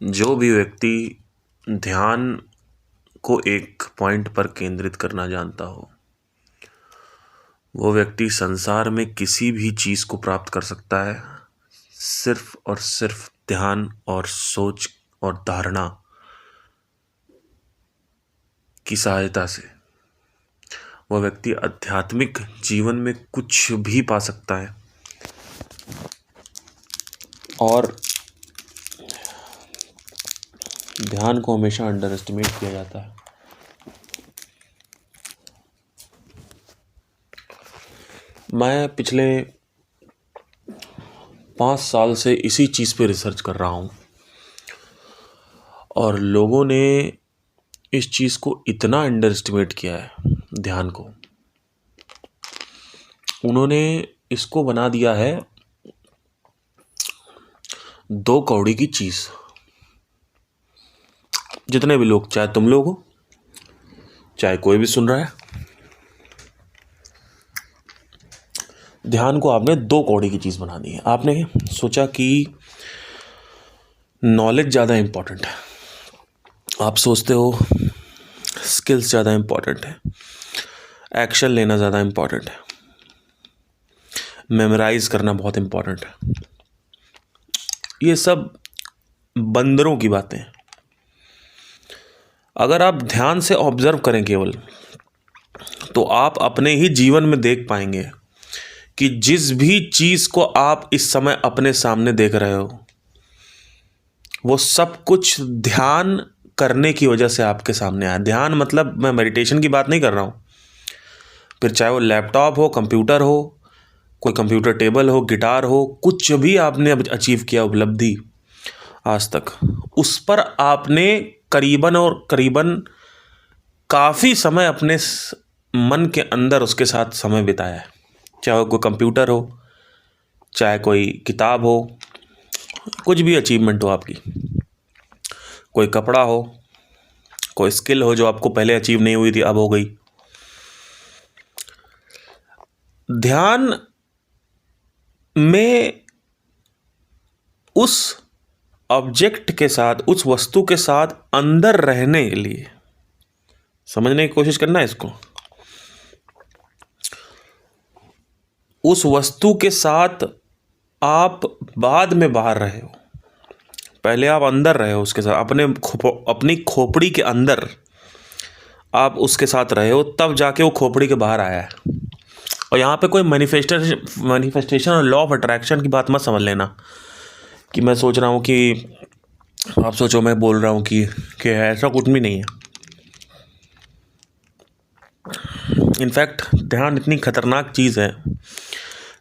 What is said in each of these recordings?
जो भी व्यक्ति ध्यान को एक पॉइंट पर केंद्रित करना जानता हो, वो व्यक्ति संसार में किसी भी चीज़ को प्राप्त कर सकता है, सिर्फ और सिर्फ ध्यान और सोच और धारणा की सहायता से। वह व्यक्ति आध्यात्मिक जीवन में कुछ भी पा सकता है। और ध्यान को हमेशा अंडर एस्टिमेट किया जाता है। मैं पिछले 5 साल से इसी चीज़ पे रिसर्च कर रहा हूँ और लोगों ने इस चीज़ को इतना अंडर एस्टिमेट किया है, ध्यान को। उन्होंने इसको बना दिया है 2 कौड़ी की चीज़। जितने भी लोग, चाहे तुम लोग हो, चाहे कोई भी सुन रहा है, ध्यान को आपने 2 कौड़ी की चीज़ बना दी है। आपने सोचा कि नॉलेज ज़्यादा इम्पॉर्टेंट है, आप सोचते हो स्किल्स ज़्यादा इम्पॉर्टेंट है, एक्शन लेना ज़्यादा इम्पॉर्टेंट है, मेमोराइज करना बहुत इम्पॉर्टेंट है। ये सब बंदरों की बातें हैं। अगर आप ध्यान से ऑब्जर्व करें केवल, तो आप अपने ही जीवन में देख पाएंगे कि जिस भी चीज़ को आप इस समय अपने सामने देख रहे हो, वो सब कुछ ध्यान करने की वजह से आपके सामने आया। ध्यान मतलब मैं मेडिटेशन की बात नहीं कर रहा हूँ। फिर चाहे वो लैपटॉप हो, कंप्यूटर हो, कोई कंप्यूटर टेबल हो, गिटार हो, कुछ भी आपने अचीव किया उपलब्धि आज तक, उस पर आपने करीबन और करीबन काफ़ी समय अपने मन के अंदर उसके साथ समय बिताया है। चाहे वो कोई कंप्यूटर हो, चाहे कोई किताब हो, कुछ भी अचीवमेंट हो आपकी, कोई कपड़ा हो, कोई स्किल हो जो आपको पहले अचीव नहीं हुई थी, अब हो गई। ध्यान में उस ऑब्जेक्ट के साथ, उस वस्तु के साथ अंदर रहने के लिए समझने की कोशिश करना है इसको। उस वस्तु के साथ आप बाद में बाहर रहे हो, पहले आप अंदर रहे हो उसके साथ, अपनी खोपड़ी के अंदर आप उसके साथ रहे हो, तब जाके वो खोपड़ी के बाहर आया है। और यहाँ पे कोई मैनिफेस्टेशन और लॉ ऑफ अट्रैक्शन की बात मत समझ लेना कि मैं सोच रहा हूँ कि आप सोचो मैं बोल रहा हूँ कि ऐसा कुछ भी नहीं है। इनफैक्ट ध्यान इतनी खतरनाक चीज़ है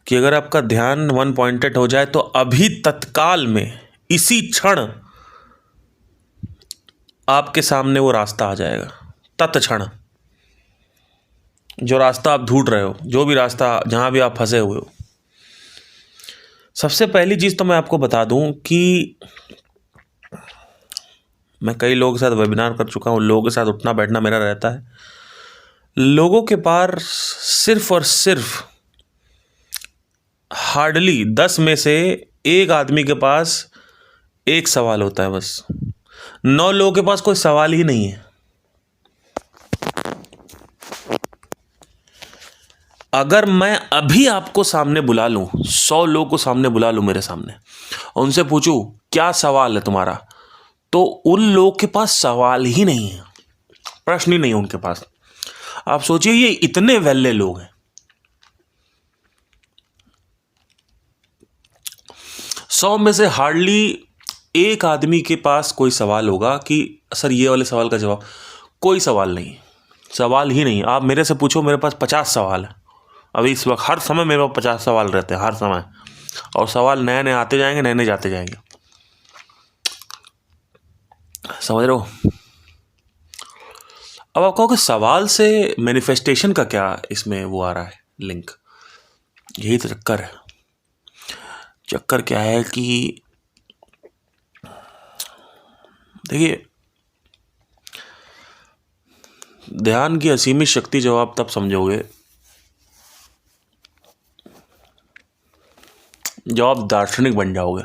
कि अगर आपका ध्यान वन पॉइंटेड हो जाए तो अभी तत्काल में, इसी क्षण आपके सामने वो रास्ता आ जाएगा। तत्क्षण जो रास्ता आप ढूंढ रहे हो, जो भी रास्ता, जहाँ भी आप फंसे हुए हो। सबसे पहली चीज़ तो मैं आपको बता दूं कि मैं कई लोगों के साथ वेबिनार कर चुका हूँ, लोगों के साथ उठना बैठना मेरा रहता है। लोगों के पास सिर्फ और सिर्फ हार्डली 10 में से 1 आदमी के पास एक सवाल होता है बस। 9 लोगों के पास कोई सवाल ही नहीं है। अगर मैं अभी आपको सामने बुला लूं, 100 लोगों को सामने बुला लूं मेरे सामने, और उनसे पूछूं क्या सवाल है तुम्हारा, तो उन लोगों के पास सवाल ही नहीं है, प्रश्न ही नहीं है उनके पास। आप सोचिए ये इतने वेल्ले लोग हैं। 100 में से हार्डली 1 आदमी के पास कोई सवाल होगा कि सर ये वाले सवाल का जवाब। कोई सवाल नहीं, सवाल ही नहीं। आप मेरे से पूछो, मेरे पास 50 सवाल है अभी इस वक्त। हर समय मेरे पास 50 सवाल रहते हैं, हर समय। और सवाल नए नए आते जाएंगे, नए नए जाते जाएंगे। समझ रहे हो? अब आप कहोगे सवाल से मैनिफेस्टेशन का क्या इसमें वो आ रहा है लिंक? यही तो चक्कर है। चक्कर क्या है कि देखिए, ध्यान की असीमित शक्ति जब आप तब समझोगे जब आप दार्शनिक बन जाओगे।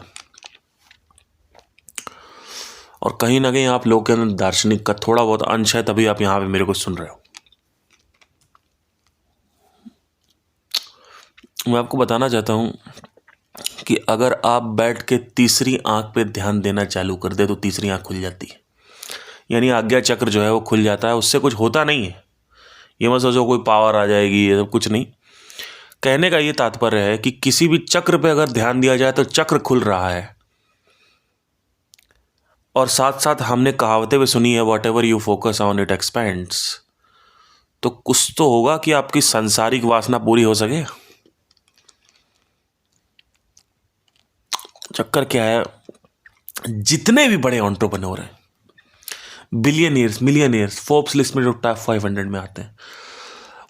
और कहीं ना कहीं आप लोगों के अंदर दार्शनिक का थोड़ा बहुत अंश है, तभी आप यहाँ पे मेरे को सुन रहे हो। मैं आपको बताना चाहता हूँ कि अगर आप बैठ के तीसरी आंख पे ध्यान देना चालू कर दे तो तीसरी आंख खुल जाती है, यानी आज्ञा चक्र जो है वो खुल जाता है। उससे कुछ होता नहीं है, ये मत सोचो कोई पावर आ जाएगी, ये सब कुछ नहीं। कहने का ये तात्पर्य है कि किसी भी चक्र पे अगर ध्यान दिया जाए तो चक्र खुल रहा है। और साथ साथ हमने कहावतें भी सुनी है, what ever you focus on it expends. तो कुछ तो होगा कि आपकी सांसारिक वासना पूरी हो सके। चक्कर क्या है, जितने भी बड़े एंटरप्रेन्योर हैं, बिलियनियर्स, मिलियनियर्स, फोर्ब्स लिस्ट में जो टॉप 500 में आते हैं,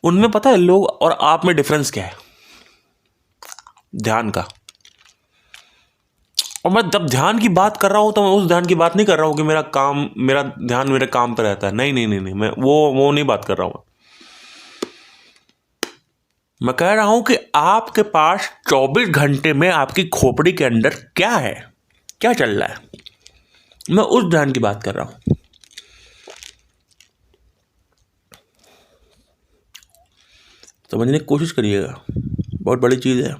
उनमें पता है लोग और आप में डिफरेंस क्या है? ध्यान का। और मैं जब ध्यान की बात कर रहा हूं तो मैं उस ध्यान की बात नहीं कर रहा हूं कि मेरा ध्यान मेरे काम पर रहता है। नहीं नहीं नहीं नहीं, मैं वो नहीं बात कर रहा हूं। मैं कह रहा हूं कि आपके पास 24 घंटे में आपकी खोपड़ी के अंदर क्या है, क्या चल रहा है, मैं उस ध्यान की बात कर रहा हूं। समझने की कोशिश करिएगा, बहुत बड़ी चीज है।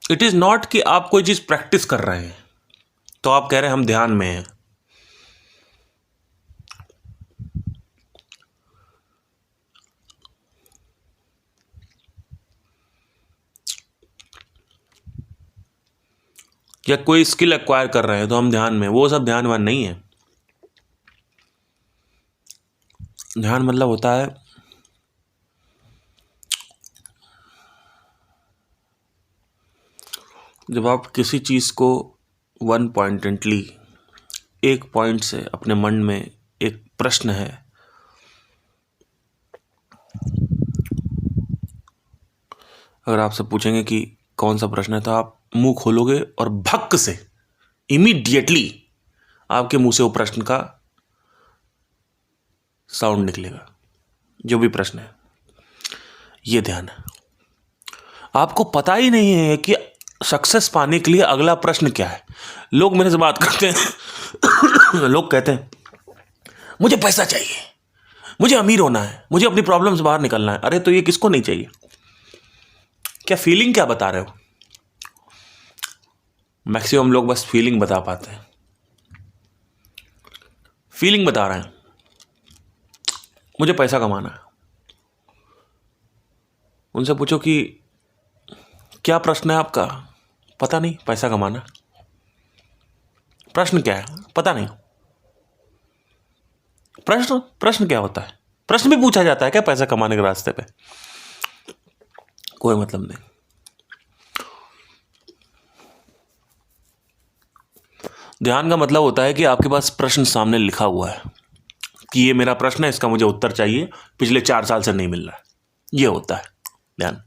इट इज नॉट कि आप कोई चीज प्रैक्टिस कर रहे हैं तो आप कह रहे हैं हम ध्यान में हैं। या कोई स्किल एक्वायर कर रहे हैं तो हम ध्यान में, वो सब ध्यानवान नहीं है। ध्यान मतलब होता है जब आप किसी चीज को वन पॉइंटेंटली, एक पॉइंट से अपने मन में एक प्रश्न है, अगर आपसे पूछेंगे कि कौन सा प्रश्न है तो आप मुंह खोलोगे और भक्क से इमीडिएटली आपके मुंह से वो प्रश्न का साउंड निकलेगा, जो भी प्रश्न है। ये ध्यान है। आपको पता ही नहीं है कि सक्सेस पाने के लिए अगला प्रश्न क्या है। लोग मेरे से बात करते हैं लोग कहते हैं मुझे पैसा चाहिए, मुझे अमीर होना है, मुझे अपनी प्रॉब्लम से बाहर निकलना है। अरे तो ये किसको नहीं चाहिए? क्या फीलिंग क्या बता रहे हो? मैक्सिमम लोग बस फीलिंग बता पाते हैं, फीलिंग बता रहे हैं मुझे पैसा कमाना है। उनसे पूछो कि क्या प्रश्न है आपका? पता नहीं, पैसा कमाना। प्रश्न क्या है? पता नहीं। प्रश्न क्या होता है? प्रश्न भी पूछा जाता है क्या पैसा कमाने के रास्ते पे? कोई मतलब नहीं। ध्यान का मतलब होता है कि आपके पास प्रश्न सामने लिखा हुआ है कि ये मेरा प्रश्न है, इसका मुझे उत्तर चाहिए, पिछले 4 साल से नहीं मिल रहा है। ये होता है ध्यान।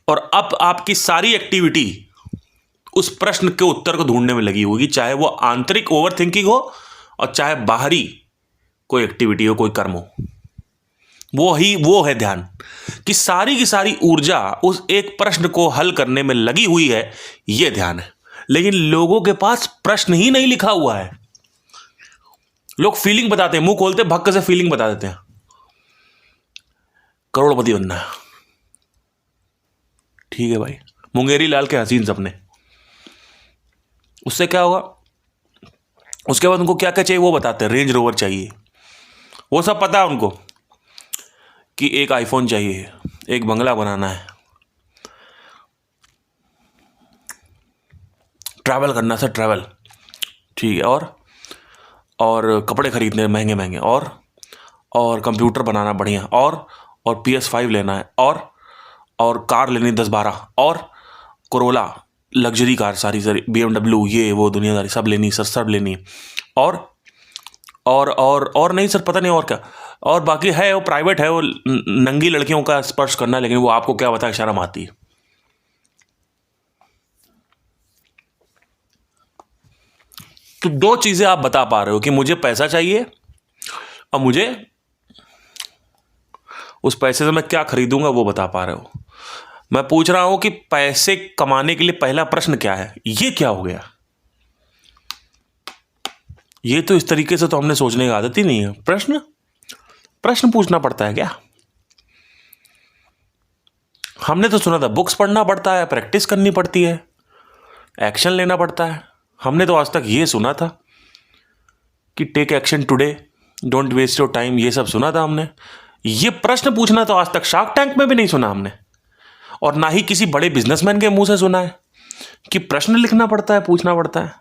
और अब आपकी सारी एक्टिविटी उस प्रश्न के उत्तर को ढूंढने में लगी होगी, चाहे वो आंतरिक ओवर थिंकिंग हो और चाहे बाहरी कोई एक्टिविटी हो, कोई कर्म हो। वो है ध्यान, कि सारी की सारी ऊर्जा उस एक प्रश्न को हल करने में लगी हुई है। ये ध्यान है। लेकिन लोगों के पास प्रश्न ही नहीं लिखा हुआ है। लोग फीलिंग बताते हैं, मुंह खोलते भक्क से फीलिंग बता देते हैं, करोड़पति बनना है। ठीक है भाई, मुंगेरी लाल के हसीन सपने, उससे क्या होगा? उसके बाद उनको क्या क्या चाहिए वो बताते हैं। रेंज रोवर चाहिए, वो सब पता है उनको कि एक आईफोन चाहिए, एक बंगला बनाना है, ट्रैवल करना सर, ट्रैवल ठीक है, और कपड़े खरीदने महंगे महंगे, और कंप्यूटर बनाना बढ़िया, और PS5 लेना है, और कार लेनी 10-12, और कोरोला लग्जरी कार सारी BMW, ये वो दुनियादारी सब लेनी सर, सब लेनी। और नहीं सर, पता नहीं और क्या, और बाकी है वो प्राइवेट है, वो नंगी लड़कियों का स्पर्श करना, लेकिन वो आपको क्या पता है, शर्म आती है। तो 2 चीजें आप बता पा रहे हो कि मुझे पैसा चाहिए और मुझे उस पैसे से मैं क्या खरीदूंगा वो बता पा रहे हो। मैं पूछ रहा हूं कि पैसे कमाने के लिए पहला प्रश्न क्या है, ये क्या हो गया। ये तो इस तरीके से तो हमने सोचने की आदत ही नहीं है। प्रश्न पूछना पड़ता है क्या। हमने तो सुना था बुक्स पढ़ना पड़ता है, प्रैक्टिस करनी पड़ती है, एक्शन लेना पड़ता है। हमने तो आज तक ये सुना था कि take action today, don't waste your time, ये सब सुना था हमने। ये प्रश्न पूछना तो आज तक शार्क टैंक में भी नहीं सुना हमने, और ना ही किसी बड़े बिजनेसमैन के मुंह से सुना है कि प्रश्न लिखना पड़ता है, पूछना पड़ता है।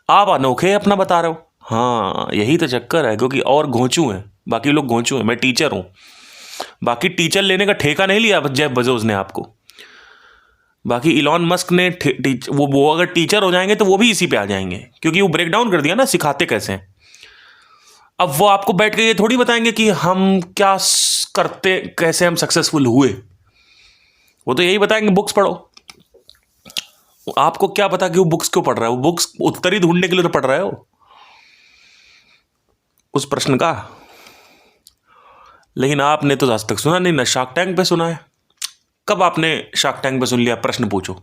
आप अनोखे अपना बता रहे हो। हाँ, यही तो चक्कर है, क्योंकि और घोंचू हैं, बाकी लोग घोंचू हैं। मैं टीचर हूं, बाकी टीचर लेने का ठेका नहीं लिया जेफ बेजोस ने आपको। बाकी इलॉन मस्क ने वो अगर टीचर हो जाएंगे तो वो भी इसी पे आ जाएंगे, क्योंकि वो ब्रेक डाउन कर दिया ना, सिखाते कैसे हैं। अब वो आपको बैठ के ये थोड़ी बताएंगे कि हम क्या करते, कैसे हम सक्सेसफुल हुए। वो तो यही बताएंगे बुक्स पढ़ो। आपको क्या पता कि वो बुक्स क्यों पढ़ रहा है। वो बुक्स उत्तर ही ढूंढने के लिए तो पढ़ रहे हो उस प्रश्न का। लेकिन आपने तो आज तक सुना नहीं, ना शार्क टैंक पे सुना है। कब आपने शार्क टैंक पे सुन लिया प्रश्न पूछो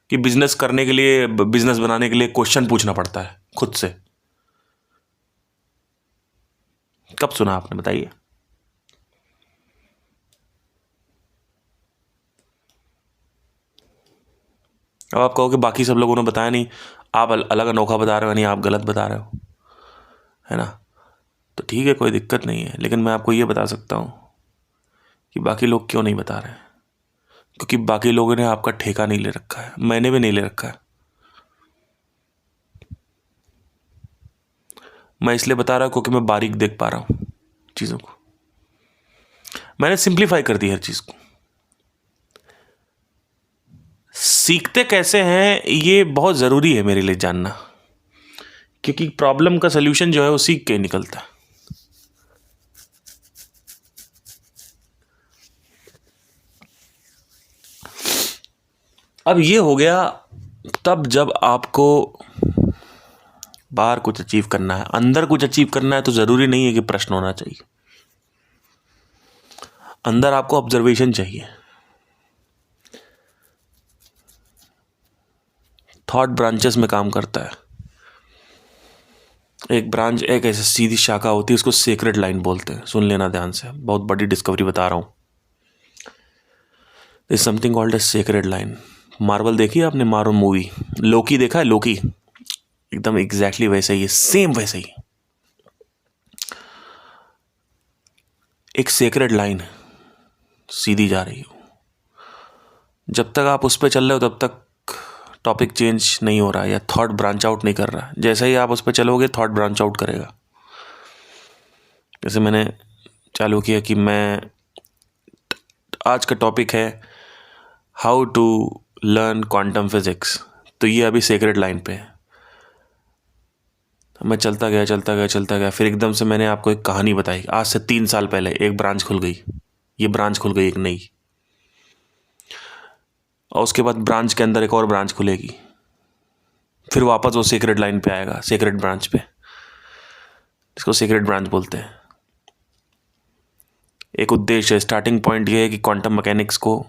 कि बिजनेस करने के लिए, बिजनेस बनाने के लिए क्वेश्चन पूछना पड़ता है खुद से। कब सुना आपने, बताइए। अब आप कहो कि बाकी सब लोगों ने बताया नहीं, आप अलग अनोखा बता रहे हो, नहीं आप गलत बता रहे हो, है ना। तो ठीक है, कोई दिक्कत नहीं है। लेकिन मैं आपको ये बता सकता हूँ कि बाकी लोग क्यों नहीं बता रहे हैं। क्योंकि बाकी लोगों ने आपका ठेका नहीं ले रखा है, मैंने भी नहीं ले रखा है। मैं इसलिए बता रहा हूँ क्योंकि मैं बारीक देख पा रहा हूँ चीज़ों को। मैंने सिंप्लीफाई कर दी हर चीज़ को। सीखते कैसे हैं ये बहुत ज़रूरी है मेरे लिए जानना, क्योंकि प्रॉब्लम का सल्यूशन जो है वो सीख के निकलता है। अब ये हो गया तब जब आपको बाहर कुछ अचीव करना है, अंदर कुछ अचीव करना है तो ज़रूरी नहीं है कि प्रश्न होना चाहिए। अंदर आपको ऑब्जर्वेशन चाहिए। थॉट ब्रांचेस में काम करता है। एक ब्रांच, एक ऐसी सीधी शाखा होती है, उसको सीक्रेट लाइन बोलते हैं। सुन लेना ध्यान से, बहुत बड़ी डिस्कवरी बता रहा हूँ। Is something called a secret line. Marvel देखी है आपने, मार्वल मूवी, लोकी देखा है? लोकी एकदम एग्जैक्टली वैसे ही है, सेम वैसे ही। एक सीक्रेट लाइन सीधी जा रही हो। जब तक आप उस पर चल रहे हो तब तक टॉपिक चेंज नहीं हो रहा है या थॉट ब्रांच आउट नहीं कर रहा। जैसे ही आप उस पर चलोगे थॉट ब्रांच आउट करेगा। जैसे मैंने चालू किया कि मैं, आज का टॉपिक है how to learn quantum physics, तो ये अभी सीक्रेट लाइन पे है। मैं चलता गया, फिर एकदम से मैंने आपको एक कहानी बताई। आज से 3 साल पहले एक ब्रांच खुल गई, ये ब्रांच खुल गई एक नई, और उसके बाद ब्रांच के अंदर एक और ब्रांच खुलेगी, फिर वापस वो सीक्रेट लाइन पे आएगा, सीक्रेट ब्रांच पे, जिसको सीक्रेट ब्रांच बोलते हैं। एक उद्देश्य है, स्टार्टिंग पॉइंट ये है कि क्वांटम मैकेनिक्स को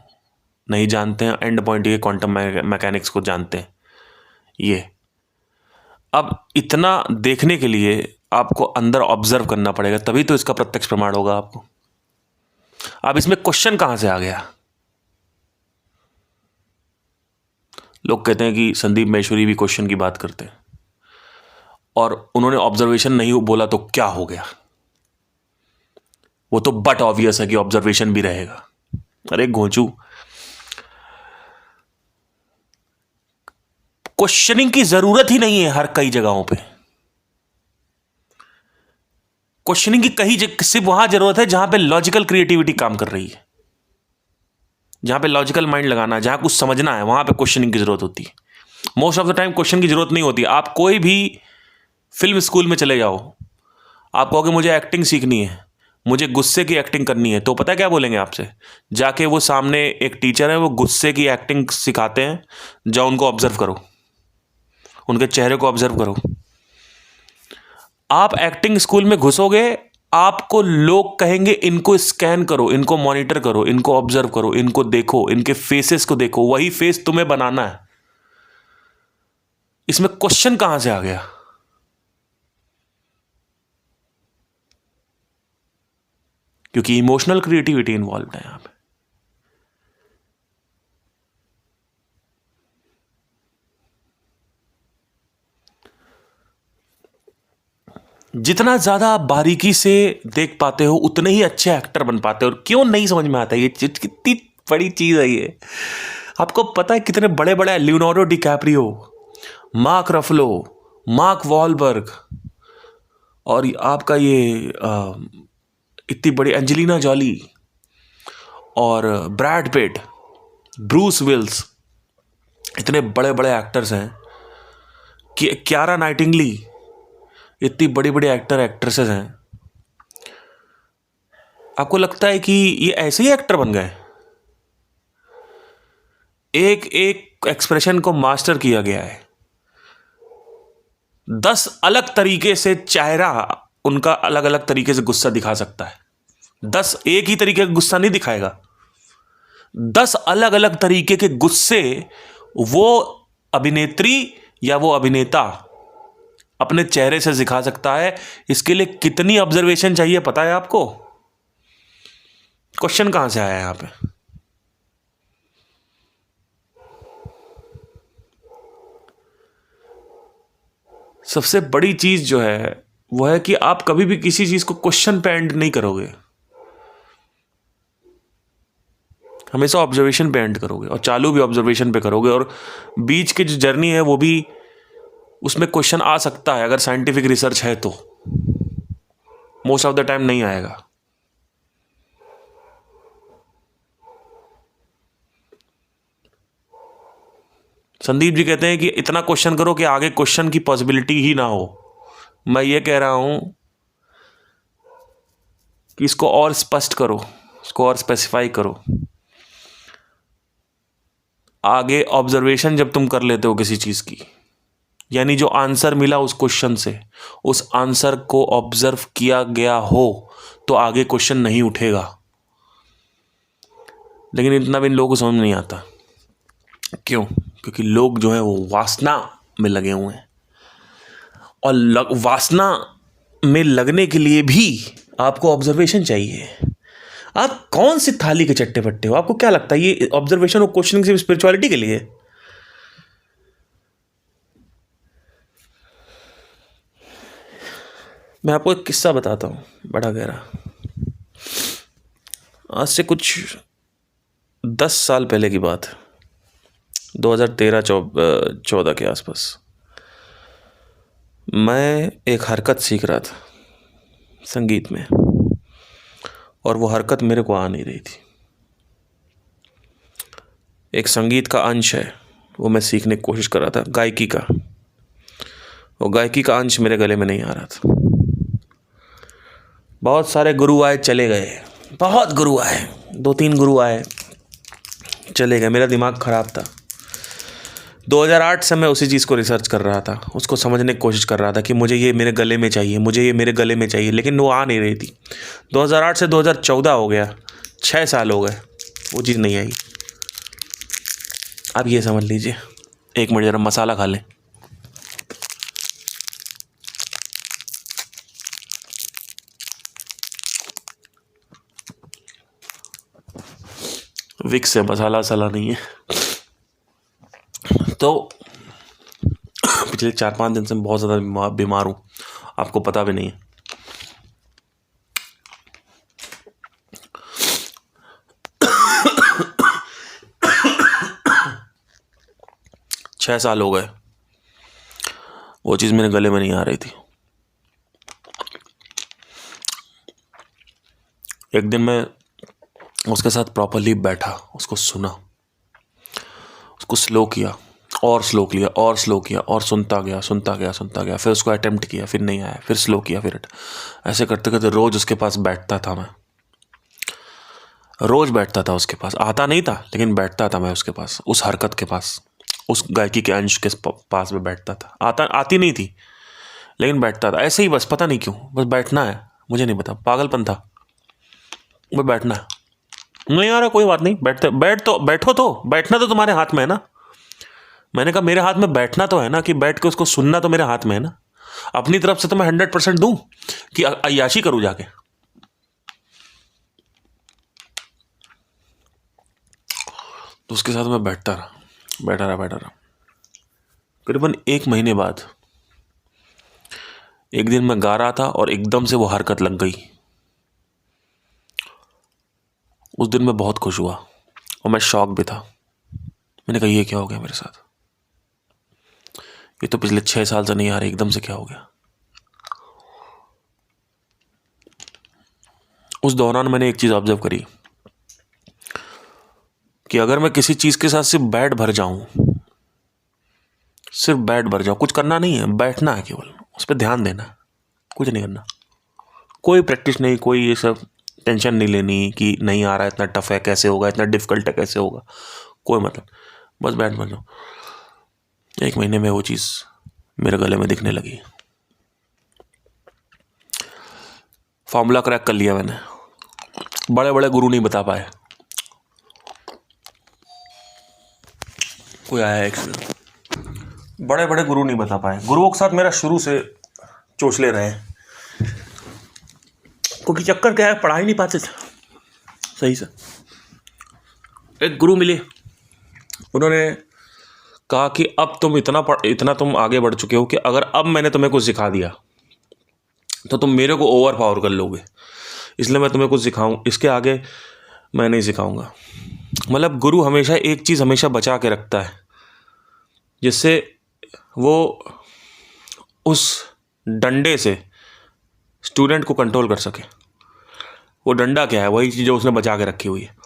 नहीं जानते हैं, एंड पॉइंट ये क्वांटम मैकेनिक्स को जानते हैं। ये अब इतना देखने के लिए आपको अंदर ऑब्जर्व करना पड़ेगा, तभी तो इसका प्रत्यक्ष प्रमाण होगा आपको। अब इसमें क्वेश्चन कहां से आ गया? लोग कहते हैं कि संदीप महेश्वरी भी क्वेश्चन की बात करते हैं, और उन्होंने ऑब्जर्वेशन नहीं बोला तो क्या हो गया? वो तो बट ऑब्वियस है कि ऑब्जर्वेशन भी रहेगा। अरे घोंचू, क्वेश्चनिंग की जरूरत ही नहीं है हर कई जगहों पे। क्वेश्चनिंग की कहीं सिर्फ वहां जरूरत है जहां पे लॉजिकल क्रिएटिविटी काम कर रही है, जहां पे लॉजिकल माइंड लगाना है, जहां कुछ समझना है, वहां पे क्वेश्चनिंग की जरूरत होती है। Most of the time question की जरूरत नहीं होती। आप कोई भी फिल्म स्कूल में चले जाओ, आप कहोगे मुझे एक्टिंग सीखनी है, मुझे गुस्से की एक्टिंग करनी है, तो पता क्या बोलेंगे आपसे? जाके वो सामने एक टीचर है, वो गुस्से की एक्टिंग सिखाते हैं, जाओ उनको ऑब्जर्व करो, उनके चेहरे को ऑब्जर्व करो। आप एक्टिंग स्कूल में घुसोगे, आपको लोग कहेंगे इनको स्कैन करो, इनको मॉनिटर करो, इनको ऑब्जर्व करो, इनको देखो, इनके फेसेस को देखो, वही फेस तुम्हें बनाना है। इसमें क्वेश्चन कहां से आ गया? क्योंकि इमोशनल क्रिएटिविटी इन्वॉल्व है यहां पे। जितना ज्यादा आप बारीकी से देख पाते हो उतने ही अच्छे एक्टर बन पाते हो। और क्यों नहीं समझ में आता, ये कितनी बड़ी चीज है ये। आपको पता है कितने बड़े बड़े Leonardo DiCaprio, Mark Ruffalo, Mark Wahlberg, और आपका ये इतनी बड़ी एंजेलिना जॉली और ब्रैड पिट, ब्रूस विल्स, इतने बड़े बड़े एक्टर्स हैं कि क्यारा नाइटिंगली, इतनी बड़ी बड़ी एक्टर एक्ट्रेसेस हैं। आपको लगता है कि ये ऐसे ही एक्टर बन गए? एक एक एक्सप्रेशन को मास्टर किया गया है। 10 अलग तरीके से चेहरा उनका अलग अलग तरीके से गुस्सा दिखा सकता है। 10 एक ही तरीके का गुस्सा नहीं दिखाएगा। 10 अलग अलग तरीके के गुस्से वो अभिनेत्री या वो अभिनेता अपने चेहरे से दिखा सकता है। इसके लिए कितनी ऑब्जर्वेशन चाहिए पता है आपको? क्वेश्चन कहां से आया यहां पे? सबसे बड़ी चीज जो है वो है कि आप कभी भी किसी चीज को क्वेश्चन पे एंड नहीं करोगे, हमेशा ऑब्जर्वेशन पे एंड करोगे, और चालू भी ऑब्जर्वेशन पे करोगे। और बीच की जो जर्नी है वो भी, उसमें क्वेश्चन आ सकता है अगर साइंटिफिक रिसर्च है तो। मोस्ट ऑफ द टाइम नहीं आएगा। संदीप जी कहते हैं कि इतना क्वेश्चन करो कि आगे क्वेश्चन की पॉसिबिलिटी ही ना हो। मैं ये कह रहा हूं कि इसको और स्पष्ट करो, इसको और स्पेसिफाई करो। आगे ऑब्जर्वेशन जब तुम कर लेते हो किसी चीज की, यानी जो आंसर मिला उस क्वेश्चन से, उस आंसर को ऑब्जर्व किया गया हो, तो आगे क्वेश्चन नहीं उठेगा। लेकिन इतना भी इन लोगों को समझ में नहीं आता। क्यों? क्योंकि लोग जो है वो वासना में लगे हुए हैं, और वासना में लगने के लिए भी आपको ऑब्जर्वेशन चाहिए। आप कौन सी थाली के चट्टे पट्टे हो? आपको क्या लगता है ये ऑब्जर्वेशन और क्वेश्चनिंग सिर्फ स्पिरिचुअलिटी के लिए? मैं आपको एक किस्सा बताता हूं, बड़ा गहरा। आज से कुछ 10 साल पहले की बात है, 2013-14 के आसपास। मैं एक हरकत सीख रहा था संगीत में, और वो हरकत मेरे को आ नहीं रही थी। एक संगीत का अंश है, वो मैं सीखने की कोशिश कर रहा था, गायकी का। वो गायकी का अंश मेरे गले में नहीं आ रहा था। बहुत सारे गुरु आए चले गए, बहुत गुरु आए, 2-3 गुरु आए चले गए। मेरा दिमाग ख़राब था। 2008 से मैं उसी चीज़ को रिसर्च कर रहा था, उसको समझने की कोशिश कर रहा था कि मुझे ये मेरे गले में चाहिए, मुझे ये मेरे गले में चाहिए, लेकिन वो आ नहीं रही थी। 2008 से 2014 हो गया, 6 साल हो गए, वो चीज़ नहीं आई। अब ये समझ लीजिए, एक मिनट जरा मसाला खा लें। विक्स से मसाला वसाला नहीं है। तो पिछले 4-5 दिन से मैं बहुत ज़्यादा बीमार हूँ, आपको पता भी नहीं है। छह साल हो गए, वो चीज़ मेरे गले में नहीं आ रही थी। एक दिन मैं उसके साथ प्रॉपरली बैठा, उसको सुना, उसको स्लो किया और स्लो किया और स्लो किया, और सुनता गया। फिर उसको अटेम्प्ट किया, फिर नहीं आया, फिर स्लो किया, फिर ऐसे करते करते रोज़ उसके पास बैठता था। मैं रोज़ बैठता था उसके पास, आता नहीं था लेकिन बैठता था मैं उसके पास, उस हरकत के पास, उस गायकी के अंश के पास में बैठता था। आती नहीं थी लेकिन बैठता था, ऐसे ही बस, पता नहीं क्यों, बस बैठना है, मुझे नहीं पता, पागलपन था। वो बैठना है, नहीं आ रहा कोई बात नहीं, बैठो, तो बैठना तो तुम्हारे हाथ में है ना। मैंने कहा मेरे हाथ में बैठना तो है ना, कि बैठ के उसको सुनना तो मेरे हाथ में है ना। अपनी तरफ से तो मैं 100% दूं कि अय्याशी करूं जाके। तो उसके साथ मैं बैठा रहा। करीबन 1 महीने बाद एक दिन मैं गा रहा था और एकदम से वो हरकत लग गई। उस दिन मैं बहुत खुश हुआ और मैं शॉक भी था। मैंने कहा ये क्या हो गया मेरे साथ, ये तो पिछले 6 साल से नहीं आ रही, एकदम से क्या हो गया। उस दौरान मैंने एक चीज़ ऑब्जर्व करी कि अगर मैं किसी चीज़ के साथ सिर्फ बैठ भर जाऊं, कुछ करना नहीं है, बैठना है, केवल उस पर ध्यान देना है, कुछ नहीं करना, कोई प्रैक्टिस नहीं, कोई ये सब टेंशन नहीं लेनी कि नहीं आ रहा है, इतना टफ है कैसे होगा, इतना डिफिकल्ट है कैसे होगा, कोई मतलब, बस बैठ भर जाओ। 1 महीने में वो चीज़ मेरे गले में दिखने लगी। फॉर्मूला क्रैक कर लिया मैंने। बड़े बड़े गुरु नहीं बता पाए। कोई आया एक, बड़े बड़े गुरु नहीं बता पाए। गुरुओं के साथ मेरा शुरू से चोचले रहे, क्योंकि चक्कर क्या है, पढ़ा ही नहीं पाते थे सही से। एक गुरु मिले, उन्होंने कहा कि अब तुम इतना तुम आगे बढ़ चुके हो कि अगर अब मैंने तुम्हें कुछ सिखा दिया तो तुम मेरे को ओवर पावर कर लोगे, इसलिए मैं तुम्हें कुछ सिखाऊं, इसके आगे मैं नहीं सिखाऊंगा। मतलब गुरु हमेशा एक चीज़ हमेशा बचा के रखता है, जिससे वो उस डंडे से स्टूडेंट को कंट्रोल कर सके। वो डंडा क्या है, वही चीज़ जो उसने बचा के रखी हुई है।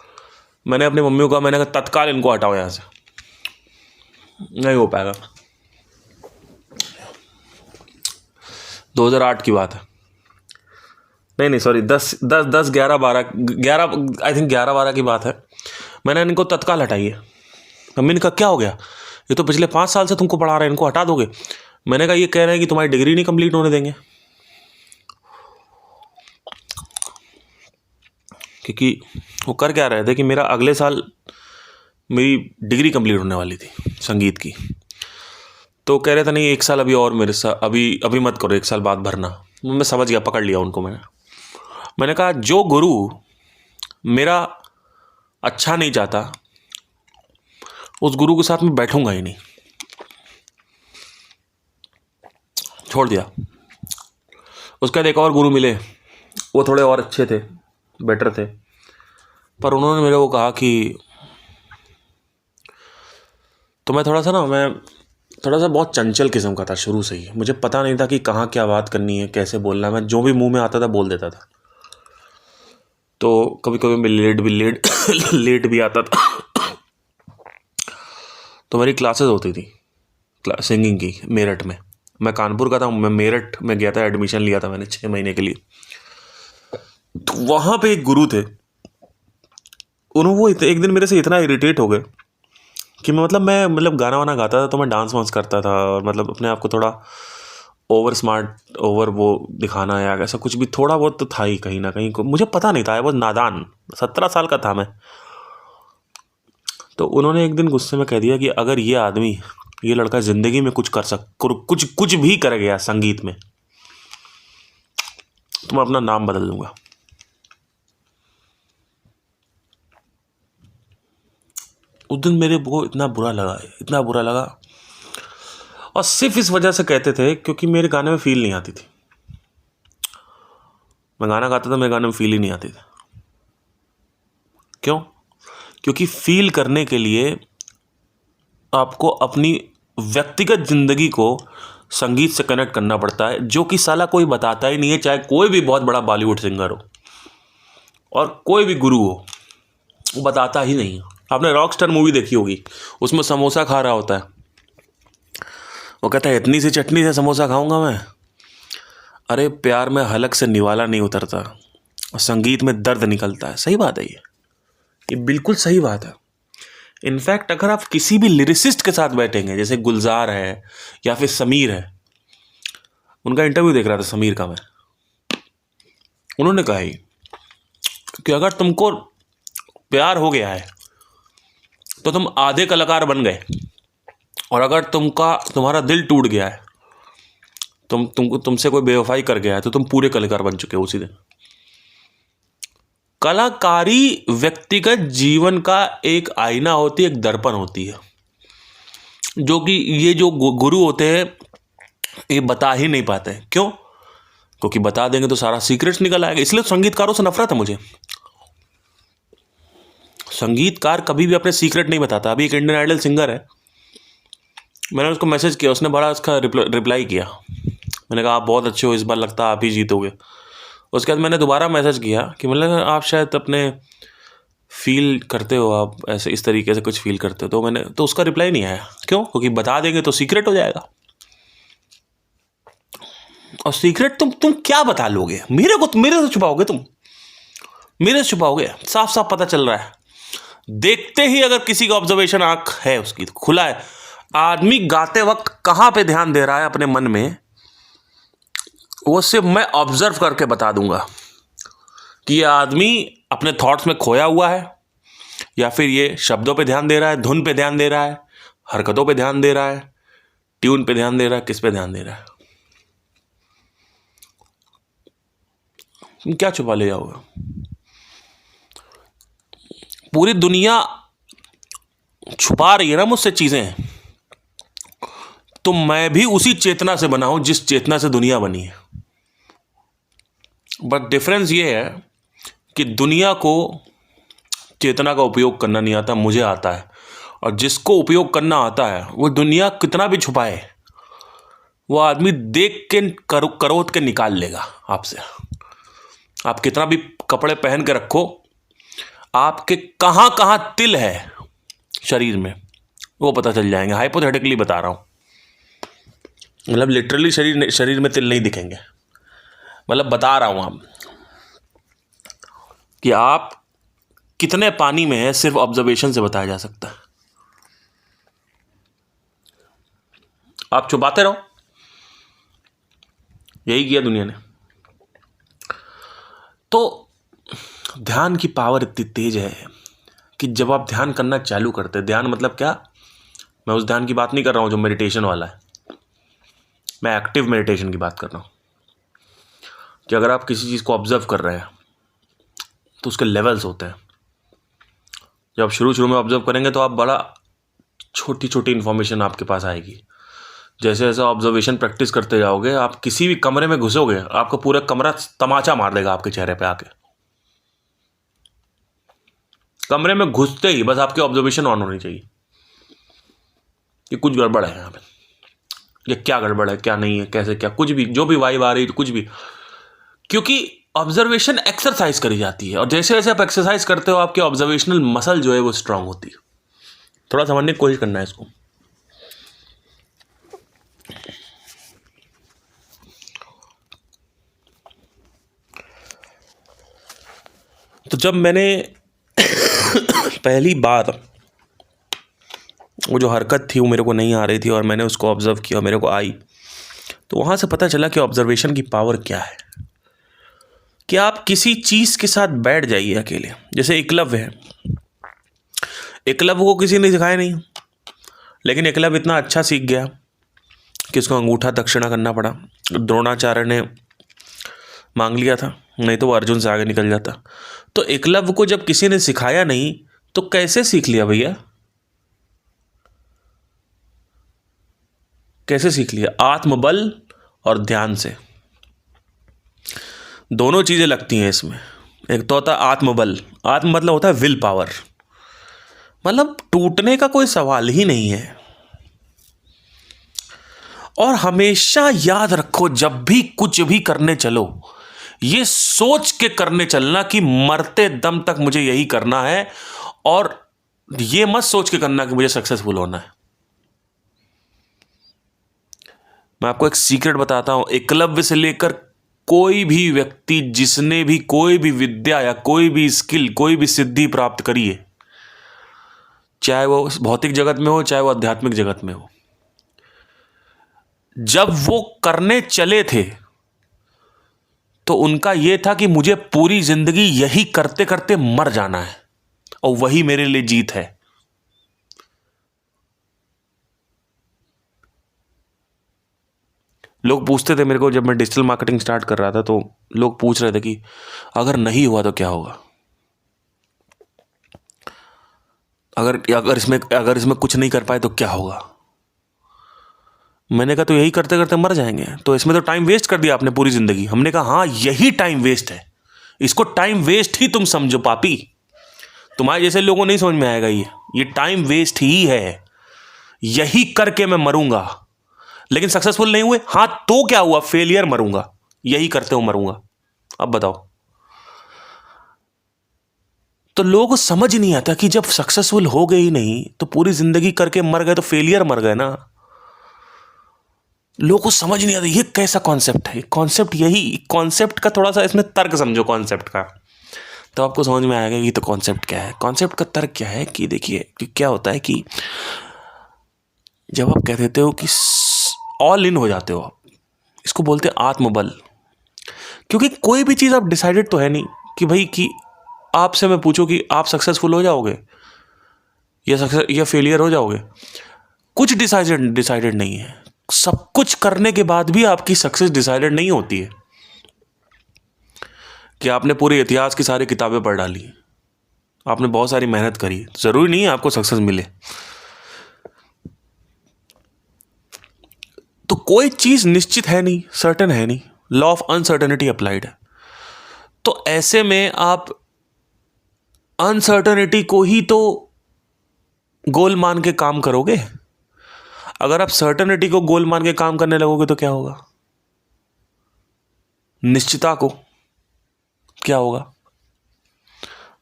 मैंने अपनी मम्मी को कहा, मैंने कहा तत्काल इनको हटाओ यहाँ से, नहीं हो पाएगा। 2008 की बात है, नहीं सॉरी, 11 आई थिंक 11-12 की बात है। मैंने इनको तत्काल हटाई है। मम्मी ने कहा क्या हो गया, ये तो पिछले 5 साल से तुमको पढ़ा रहे हैं, इनको हटा दोगे? मैंने कहा ये कह रहे हैं कि तुम्हारी डिग्री नहीं कंप्लीट होने देंगे, क्योंकि वो कर क्या रहे थे कि मेरा अगले साल मेरी डिग्री कंप्लीट होने वाली थी संगीत की। तो कह रहे थे नहीं 1 साल अभी और मेरे साथ, अभी मत करो, 1 साल बाद भरना। मैं समझ गया, पकड़ लिया उनको। मैंने कहा जो गुरु मेरा अच्छा नहीं चाहता, उस गुरु के साथ मैं बैठूंगा ही नहीं। छोड़ दिया। उसके बाद एक और गुरु मिले, वो थोड़े और अच्छे थे, बेटर थे, पर उन्होंने मेरे को कहा कि तो मैं थोड़ा सा बहुत चंचल किस्म का था शुरू से ही। मुझे पता नहीं था कि कहाँ क्या बात करनी है, कैसे बोलना है। मैं जो भी मुंह में आता था बोल देता था। तो कभी कभी मैं लेट भी आता था। तो मेरी क्लासेस होती थी सिंगिंग की मेरठ में। मैं कानपुर का था, मैं मेरठ में गया था, एडमिशन लिया था मैंने 6 महीने के लिए। तो वहाँ पे एक गुरु थे, वो एक दिन मेरे से इतना इरिटेट हो गए कि मैं गाना वाना गाता था तो मैं डांस वांस करता था, और अपने आप को थोड़ा ओवर स्मार्ट, ओवर वो दिखाना या ऐसा कुछ भी थोड़ा बहुत तो था ही कहीं ना कहीं। मुझे पता नहीं था, वो नादान 17 साल का था मैं। तो उन्होंने एक दिन गुस्से में कह दिया कि अगर ये लड़का ज़िंदगी में कुछ भी कर गया संगीत में, तो मैं अपना नाम बदल दूंगा। उस दिन मेरे को इतना बुरा लगा, और सिर्फ इस वजह से कहते थे क्योंकि मेरे गाने में फील नहीं आती थी। मैं गाना गाता था, मेरे गाने में फील ही नहीं आती थी। क्यों? क्योंकि फील करने के लिए आपको अपनी व्यक्तिगत ज़िंदगी को संगीत से कनेक्ट करना पड़ता है, जो कि साला कोई बताता ही नहीं है। चाहे कोई भी बहुत बड़ा बॉलीवुड सिंगर हो और कोई भी गुरु हो, वो बताता ही नहीं है। आपने रॉकस्टार मूवी देखी होगी, उसमें समोसा खा रहा होता है, वो कहता है इतनी सी चटनी से समोसा खाऊंगा मैं। अरे प्यार में हलक से निवाला नहीं उतरता, और संगीत में दर्द निकलता है। सही बात है, ये बिल्कुल सही बात है। इनफैक्ट अगर आप किसी भी लिरिसिस्ट के साथ बैठेंगे, जैसे गुलजार है या फिर समीर है, उनका इंटरव्यू देख रहा था समीर का मैं, उन्होंने कहा ही कि अगर तुमको प्यार हो गया है तो तुम आधे कलाकार बन गए, और अगर तुम्हारा दिल टूट गया है, तुमसे कोई बेवफाई कर गया है, तो तुम पूरे कलाकार बन चुके हो उसी दिन। कलाकारी व्यक्तिगत जीवन का एक आईना होती है, एक दर्पण होती है, जो कि ये जो गुरु होते हैं ये बता ही नहीं पाते। क्यों? क्योंकि बता देंगे तो सारा सीक्रेट्स निकल आएगा। इसलिए संगीतकारों से नफरत है मुझे। संगीतकार कभी भी अपने सीक्रेट नहीं बताता। अभी एक इंडियन आइडल सिंगर है, मैंने उसको मैसेज किया, उसने बड़ा उसका रिप्लाई किया। मैंने कहा आप बहुत अच्छे हो, इस बार लगता है आप ही जीतोगे। उसके बाद मैंने दोबारा मैसेज किया कि मतलब आप शायद अपने फील करते हो, आप ऐसे इस तरीके से कुछ फील करते हो, तो उसका रिप्लाई नहीं आया। क्यों? क्योंकि बता देंगे तो सीक्रेट हो जाएगा। और सीक्रेट तुम क्या बता लोगे? मेरे से छुपाओगे? तुम मेरे से छुपाओगे? साफ साफ पता चल रहा है। देखते ही अगर किसी का ऑब्जर्वेशन आंख है उसकी तो खुला है, आदमी गाते वक्त कहां पे ध्यान दे रहा है अपने मन में, वो सिर्फ मैं ऑब्जर्व करके बता दूंगा कि ये आदमी अपने थॉट्स में खोया हुआ है, या फिर ये शब्दों पे ध्यान दे रहा है, धुन पे ध्यान दे रहा है, हरकतों पे ध्यान दे रहा है, ट्यून पे ध्यान दे रहा है, किस पे ध्यान दे रहा है। तुम क्या छुपा ले जाओगे? पूरी दुनिया छुपा रही है ना मुझसे चीजें, तो मैं भी उसी चेतना से बना हूं जिस चेतना से दुनिया बनी है। बट डिफरेंस ये है कि दुनिया को चेतना का उपयोग करना नहीं आता, मुझे आता है। और जिसको उपयोग करना आता है वो दुनिया कितना भी छुपाए, वो आदमी देख के करोत के निकाल लेगा आपसे। आप कितना भी कपड़े पहन के रखो, आपके कहां कहां तिल है शरीर में वो पता चल जाएंगे। हाइपोथेटिकली बता रहा हूं, मतलब लिटरली शरीर में तिल नहीं दिखेंगे। मतलब बता रहा हूं आप कि आप कितने पानी में है सिर्फ ऑब्जर्वेशन से बताया जा सकता है। आप छुपाते रहो, यही किया दुनिया ने। तो ध्यान की पावर इतनी तेज है कि जब आप ध्यान करना चालू करते हैं, ध्यान मतलब क्या, मैं उस ध्यान की बात नहीं कर रहा हूं जो मेडिटेशन वाला है, मैं एक्टिव मेडिटेशन की बात कर रहा हूं। कि अगर आप किसी चीज़ को ऑब्जर्व कर रहे हैं तो उसके लेवल्स होते हैं। जब आप शुरू में ऑब्जर्व करेंगे तो आप बड़ा छोटी छोटी इन्फॉर्मेशन आपके पास आएगी। जैसे जैसे ऑब्जर्वेशन प्रैक्टिस करते जाओगे, आप किसी भी कमरे में घुसोगे, आपका पूरा कमरा तमाचा मार देगा आपके चेहरे पे आके। कमरे में घुसते ही बस आपकी ऑब्जर्वेशन ऑन होनी चाहिए कि कुछ गड़बड़ है यहाँ पे, ये क्या गड़बड़ है, क्या नहीं है, कैसे क्या, कुछ भी, जो भी वाइब आ रही है, कुछ भी। क्योंकि ऑब्जर्वेशन एक्सरसाइज करी जाती है, और जैसे जैसे आप एक्सरसाइज करते हो आपकी ऑब्जर्वेशनल मसल जो है वो स्ट्रांग होती है। थोड़ा समझने की कोशिश करना है इसको। तो जब मैंने पहली बार वो जो हरकत थी वो मेरे को नहीं आ रही थी और मैंने उसको ऑब्जर्व किया, मेरे को आई, तो वहाँ से पता चला कि ऑब्जर्वेशन की पावर क्या है। कि आप किसी चीज़ के साथ बैठ जाइए अकेले। जैसे एकलव्य है, एकलव्य को किसी ने सिखाया नहीं, लेकिन एकलव्य इतना अच्छा सीख गया कि उसको अंगूठा दक्षिणा करना पड़ा। द्रोणाचार्य ने मांग लिया था, नहीं तो वो अर्जुन से आगे निकल जाता। तो एकलव्य को जब किसी ने सिखाया नहीं तो कैसे सीख लिया भैया? कैसे सीख लिया? आत्मबल और ध्यान से। दोनों चीजें लगती हैं इसमें। एक तो होता है आत्मबल, आत्म मतलब होता है विल पावर, मतलब टूटने का कोई सवाल ही नहीं है। और हमेशा याद रखो, जब भी कुछ भी करने चलो, ये सोच के करने चलना कि मरते दम तक मुझे यही करना है, और ये मत सोच के करना कि मुझे सक्सेसफुल होना है। मैं आपको एक सीक्रेट बताता हूं, एकलव्य से लेकर कोई भी व्यक्ति जिसने भी कोई भी विद्या या कोई भी स्किल, कोई भी सिद्धि प्राप्त करी है, चाहे वो भौतिक जगत में हो चाहे वो आध्यात्मिक जगत में हो, जब वो करने चले थे तो उनका ये था कि मुझे पूरी जिंदगी यही करते करते मर जाना है और वही मेरे लिए जीत है। लोग पूछते थे मेरे को, जब मैं डिजिटल मार्केटिंग स्टार्ट कर रहा था तो लोग पूछ रहे थे कि अगर नहीं हुआ तो क्या होगा, अगर इसमें कुछ नहीं कर पाए तो क्या होगा। मैंने कहा तो यही करते करते मर जाएंगे, तो इसमें तो टाइम वेस्ट कर दिया आपने पूरी जिंदगी। हमने कहा हाँ, यही टाइम वेस्ट है, इसको टाइम वेस्ट ही तुम समझो पापी। तुम्हारे जैसे लोगों नहीं समझ में आएगा ये टाइम वेस्ट ही है, यही करके मैं मरूंगा। लेकिन सक्सेसफुल नहीं हुए, हाँ तो क्या हुआ, फेलियर मरूंगा, यही करते हो मरूंगा। अब बताओ। तो लोगों को समझ नहीं आता कि जब सक्सेसफुल हो गए ही नहीं तो पूरी जिंदगी करके मर गए, तो फेलियर मर गए ना। लोगों को समझ नहीं आता ये कैसा कॉन्सेप्ट है। कॉन्सेप्ट यही, कॉन्सेप्ट का थोड़ा सा इसमें तर्क समझो कॉन्सेप्ट का, तो आपको समझ में आएगा ये तो कॉन्सेप्ट क्या है। कॉन्सेप्ट का तर्क क्या है कि देखिए कि क्या होता है कि जब आप कह देते हो कि ऑल इन हो जाते हो आप, इसको बोलते हैं आत्मबल। क्योंकि कोई भी चीज़ आप डिसाइडेड तो है नहीं कि भाई कि आपसे मैं पूछूं कि आप सक्सेसफुल हो जाओगे या फेलियर हो जाओगे, कुछ डिसाइडेड नहीं है। सब कुछ करने के बाद भी आपकी सक्सेस डिसाइडेड नहीं होती है। कि आपने पूरे इतिहास की सारी किताबें पढ़ डाली, आपने बहुत सारी मेहनत करी, जरूरी नहीं है आपको सक्सेस मिले। तो कोई चीज निश्चित है नहीं, सर्टेन है नहीं, लॉ ऑफ अनसर्टेनिटी अप्लाइड है। तो ऐसे में आप अनसर्टेनिटी को ही तो गोल मान के काम करोगे। अगर आप सर्टेनिटी को गोल मान के काम करने लगोगे तो क्या होगा, निश्चितता को क्या होगा,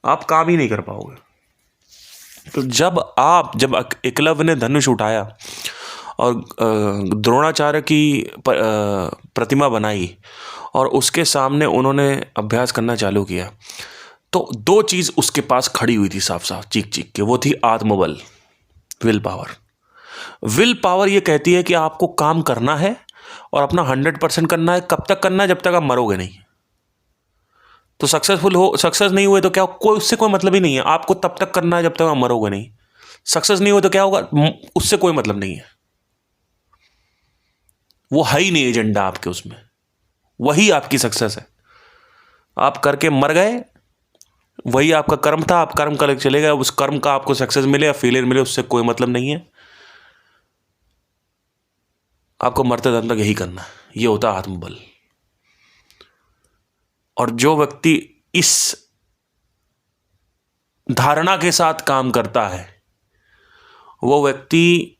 आप काम ही नहीं कर पाओगे। तो जब एकलव्य ने धनुष उठाया और द्रोणाचार्य की प्रतिमा बनाई और उसके सामने उन्होंने अभ्यास करना चालू किया, तो दो चीज़ उसके पास खड़ी हुई थी साफ साफ चीख चीख के, वो थी आत्मबल, विल पावर। विल पावर ये कहती है कि आपको काम करना है और अपना 100% करना है। कब तक करना है, जब तक आप मरोगे नहीं। तो सक्सेस नहीं हुए तो क्या, उससे कोई मतलब ही नहीं है। आपको तब तक करना है जब तक आप मरोगे नहीं। सक्सेस नहीं हुए तो क्या होगा, उससे कोई मतलब नहीं है, वो है ही नहीं एजेंडा आपके उसमें, वही आपकी सक्सेस है। आप करके मर गए, वही आपका कर्म था, आप कर्म करके चले गए। उस कर्म का आपको सक्सेस मिले या फेलियर मिले, उससे कोई मतलब नहीं है। आपको मरते दम तक यही करना है, ये होता है आत्मबल। और जो व्यक्ति इस धारणा के साथ काम करता है, वो व्यक्ति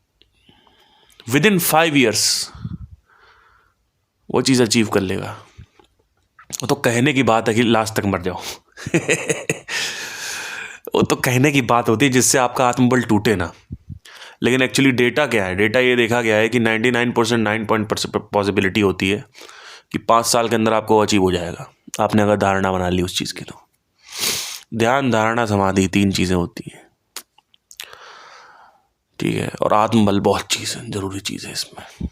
विदिन 5 years वो चीज़ अचीव कर लेगा। वो तो कहने की बात है कि लास्ट तक मर जाओ वो तो कहने की बात होती है जिससे आपका आत्मबल टूटे ना। लेकिन एक्चुअली डेटा क्या है, डेटा ये देखा गया है कि 99.9% पॉसिबिलिटी होती है कि 5 साल के अंदर आपको अचीव हो जाएगा, आपने अगर धारणा बना ली उस चीज़ की। तो ध्यान, धारणा, समाधि, 3 चीज़ें होती हैं, ठीक है। और आत्मबल बहुत चीज़ है, जरूरी चीज़ है इसमें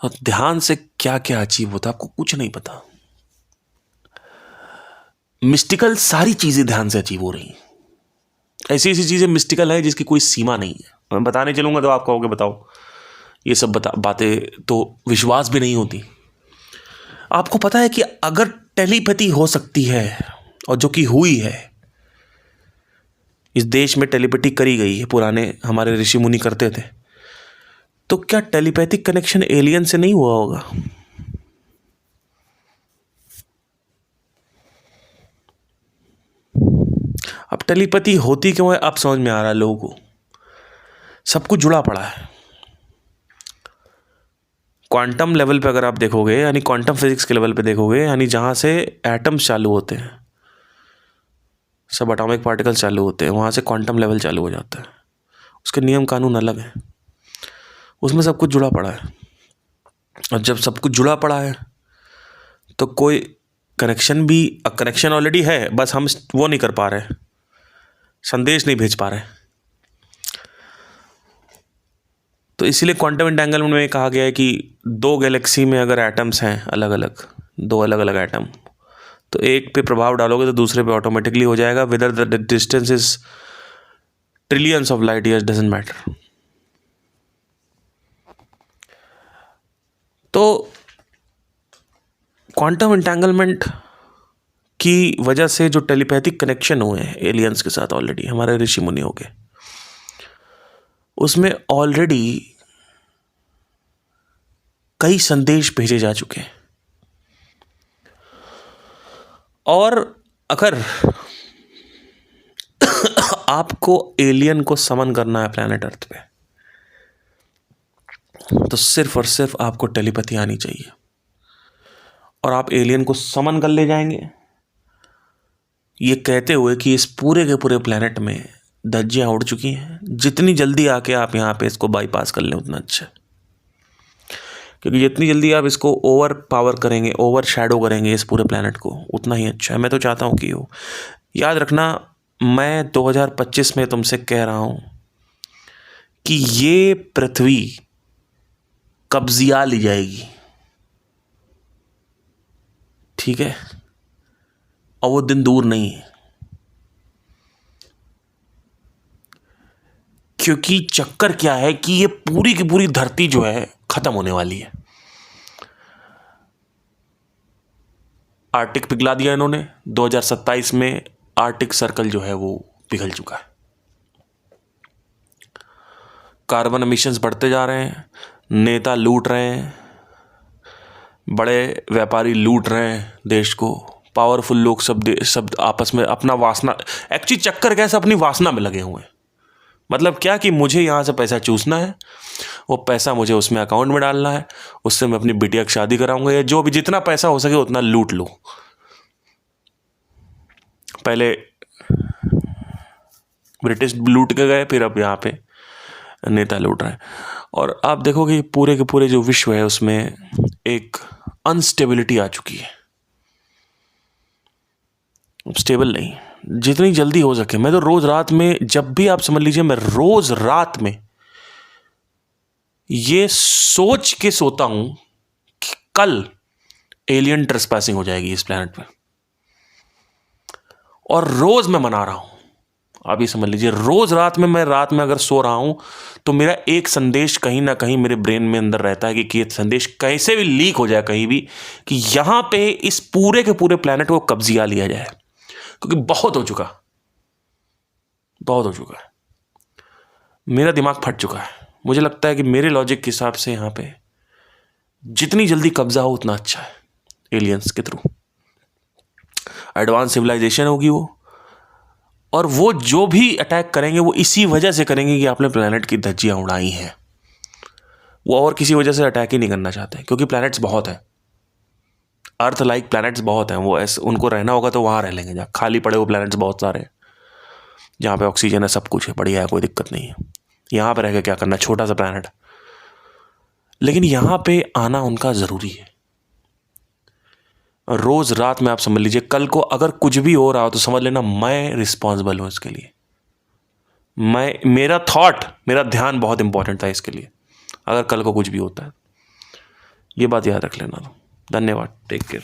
और ध्यान से क्या क्या अचीव होता है आपको कुछ नहीं पता। मिस्टिकल सारी चीज़ें ध्यान से अचीव हो रही हैं। ऐसी ऐसी चीज़ें मिस्टिकल है जिसकी कोई सीमा नहीं है। मैं बताने चलूँगा तो आप कहोगे बताओ ये सब बातें तो विश्वास भी नहीं होती। आपको पता है कि अगर टेलीपैथी हो सकती है, और जो कि हुई है, इस देश में टेलीपैथी करी गई है, पुराने हमारे ऋषि मुनि करते थे, तो क्या टेलीपैथिक कनेक्शन एलियन से नहीं हुआ होगा? अब टेलीपैथी होती क्यों है, अब समझ में आ रहा है लोगों को। सब कुछ जुड़ा पड़ा है। क्वांटम लेवल पे अगर आप देखोगे, यानी क्वांटम फिजिक्स के लेवल पे देखोगे, यानी जहाँ से एटम्स चालू होते हैं, सब एटॉमिक पार्टिकल्स चालू होते हैं, वहाँ से क्वांटम लेवल चालू हो जाता है। उसके नियम कानून अलग हैं, उसमें सब कुछ जुड़ा पड़ा है। और जब सब कुछ जुड़ा पड़ा है तो कोई कनेक्शन ऑलरेडी है, बस हम वो नहीं कर पा रहे, संदेश नहीं भेज पा रहे। तो इसीलिए क्वांटम एंटेंगलमेंट में कहा गया है कि दो गैलेक्सी में अगर एटम्स हैं अलग अलग, दो अलग अलग एटम, तो एक पे प्रभाव डालोगे तो दूसरे पे ऑटोमेटिकली हो जाएगा, whether the distance is trillions of light years, doesn't matter. तो क्वांटम एंटेंगलमेंट की वजह से जो टेलीपैथिक कनेक्शन हुए हैं एलियंस के साथ, ऑलरेडी हमारे ऋषि मुनि हो गए, उसमें ऑलरेडी कई संदेश भेजे जा चुके हैं। और अगर आपको एलियन को समन करना है प्लैनेट अर्थ पे, तो सिर्फ और सिर्फ आपको टेलीपैथी आनी चाहिए, और आप एलियन को समन कर ले जाएंगे, ये कहते हुए कि इस पूरे के पूरे प्लैनेट में धज्जियां उड़ चुकी हैं, जितनी जल्दी आके आप यहाँ पे इसको बाईपास कर लें उतना अच्छा है। क्योंकि जितनी जल्दी आप इसको ओवर पावर करेंगे, ओवर शैडो करेंगे इस पूरे प्लैनेट को, उतना ही अच्छा है। मैं तो चाहता हूँ कि हो, याद रखना, मैं 2025 में तुमसे कह रहा हूँ कि ये पृथ्वी कब्जिया ली जाएगी, ठीक है, और वो दिन दूर नहीं है। क्योंकि चक्कर क्या है कि ये पूरी की पूरी धरती जो है खत्म होने वाली है। आर्टिक पिघला दिया इन्होंने, 2027 में आर्टिक सर्कल जो है वो पिघल चुका है। कार्बन एमिशंस बढ़ते जा रहे हैं, नेता लूट रहे हैं, बड़े व्यापारी लूट रहे हैं देश को, पावरफुल लोग सब आपस में अपना वासना, एक्चुअली चक्कर कैसे अपनी वासना में लगे हुए हैं। मतलब क्या कि मुझे यहाँ से पैसा चूसना है, वो पैसा मुझे उसमें अकाउंट में डालना है, उससे मैं अपनी बिटिया की शादी कराऊंगा, या जो भी जितना पैसा हो सके उतना लूट लो। पहले ब्रिटिश लूट के गए, फिर अब यहाँ पे नेता लूट रहे हैं। और आप देखोगे पूरे के पूरे जो विश्व है उसमें एक अनस्टेबिलिटी आ चुकी है, स्टेबल नहीं। जितनी जल्दी हो सके, मैं तो रोज रात में, जब भी आप समझ लीजिए, मैं रोज रात में ये सोच के सोता हूं कि कल एलियन ट्रेसपासिंग हो जाएगी इस प्लैनेट पे, और रोज मैं मना रहा हूं। आप ये समझ लीजिए, रोज रात में, मैं रात में अगर सो रहा हूं तो मेरा एक संदेश कहीं ना कहीं मेरे ब्रेन में अंदर रहता है कि ये संदेश कैसे भी लीक हो जाए कहीं भी, कि यहां पे इस पूरे के पूरे प्लैनेट को कब्जिया लिया जाए। क्योंकि बहुत हो चुका है, मेरा दिमाग फट चुका है। मुझे लगता है कि मेरे लॉजिक के हिसाब से यहाँ पे जितनी जल्दी कब्जा हो उतना अच्छा है। एलियंस के थ्रू एडवांस सिविलाइजेशन होगी वो, और वो जो भी अटैक करेंगे वो इसी वजह से करेंगे कि आपने प्लैनेट की धज्जियां उड़ाई हैं। वो और किसी वजह से अटैक ही नहीं करना चाहते, क्योंकि प्लैनेट्स बहुत हैं, अर्थ लाइक प्लैनेट्स बहुत हैं। वो ऐसे उनको रहना होगा तो वहाँ रह लेंगे, जहाँ खाली पड़े हुए प्लैनेट्स बहुत सारे हैं, जहाँ पे ऑक्सीजन है, सब कुछ है, बढ़िया है, कोई दिक्कत नहीं है। यहाँ पे रह के क्या करना, छोटा सा प्लैनेट। लेकिन यहाँ पे आना उनका ज़रूरी है। रोज़ रात में आप समझ लीजिए, कल को अगर कुछ भी हो रहा हो तो समझ लेना मैं रिस्पॉन्सिबल हूँ इसके लिए। मेरा ध्यान बहुत इंपॉर्टेंट था इसके लिए, अगर कल को कुछ भी होता है। ये बात याद रख लेना। धन्यवाद, टेक केयर।